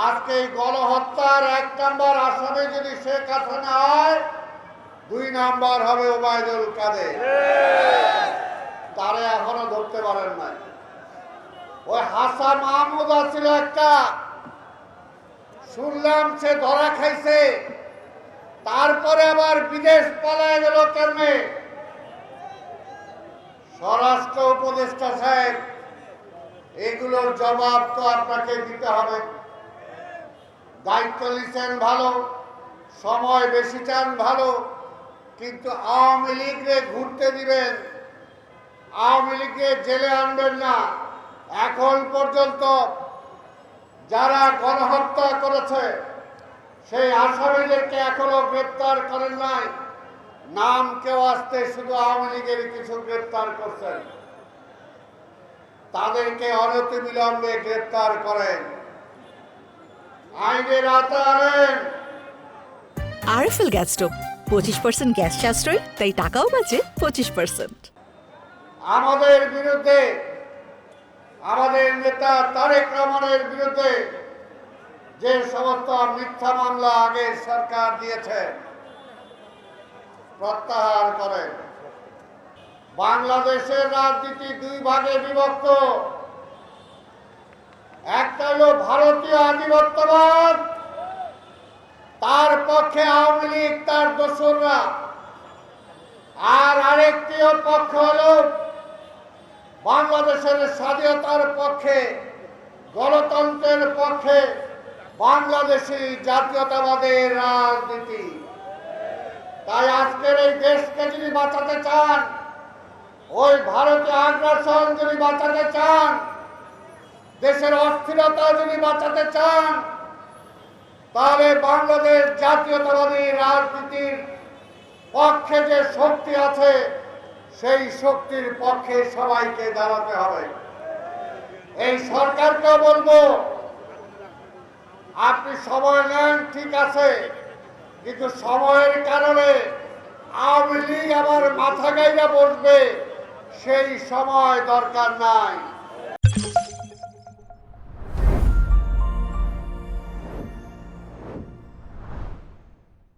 আজকে এই গণহত্যার 1 নম্বর আসামি যদি শেখ হাসিনা হয়, 2 নম্বর হবে ওবায়দুল কাদের। তারে এখনো ধরতে পারেন নাই। ওই হাসান মাহমুদ ছিল একটা, শুনলাম সে ধরা খাইছে, তারপরে আবার বিদেশ পালায় গেল কেমনে? স্বরাষ্ট্র উপদেষ্টা সাহেব, এগুলোর জবাব তো আপনাকে দিতে হবে। দায়িত্ব নিচ্ছেন ভালো, সময় বেশি চান ভালো, কিন্তু আওয়ামী লীগকে ঘুরতে দিবেন, আওয়ামী লীগকে জেলে আনবেন না। এখন পর্যন্ত যারা গণহত্যা করেছে সেই আসামিদেরকে এখনো গ্রেপ্তার করেন নাই। নাম কেউ আসতে শুধু আওয়ামী লীগের কিছু গ্রেপ্তার করছেন, তাদেরকে অনতিবিলম্বে গ্রেপ্তার করেন, আইনের আওতায় আনেন। আরএফএল গ্যাস স্টোভ 25% গ্যাস সাশ্রয়, তাই টাকাও বাঁচে 25%। আমাদের বিরুদ্ধে, আমাদের নেতা তারেক রহমানের বিরুদ্ধে যে সমস্ত মিথ্যা মামলা আগের সরকার দিয়েছে, প্রত্যাহার করেন। বাংলাদেশের রাজনীতি 2 ভাগে বিভক্ত। একটা হলো ভারতীয় আধিপত্যবাদ, তার পক্ষে আওয়ামী লীগ তার দোসররা, আর আরেকটি পক্ষ হলো বাংলাদেশের স্বাধীনতার পক্ষে, গণতন্ত্রের পক্ষে বাংলাদেশি জাতীয়তাবাদের রাজনীতি। তাই আজকের এই দেশকে যদি বাঁচাতে চান, ওই ভারতীয় আগ্রাসন যদি বাঁচাতে চান, দেশের অস্থিরতা যদি বাঁচাতে চান, তাহলে বাংলাদেশ জাতীয়তাবাদী রাজনীতির পক্ষে যে শক্তি আছে, সেই শক্তির পক্ষে সবাইকে দাঁড়াতে হবে। এই সরকারকেও বলবো, আপনি সময় নেন ঠিক আছে, কিন্তু সময়ের কারণে আওয়ামী লীগ আবার মাথা গাইরা বসবে, সেই সময় দরকার নাই।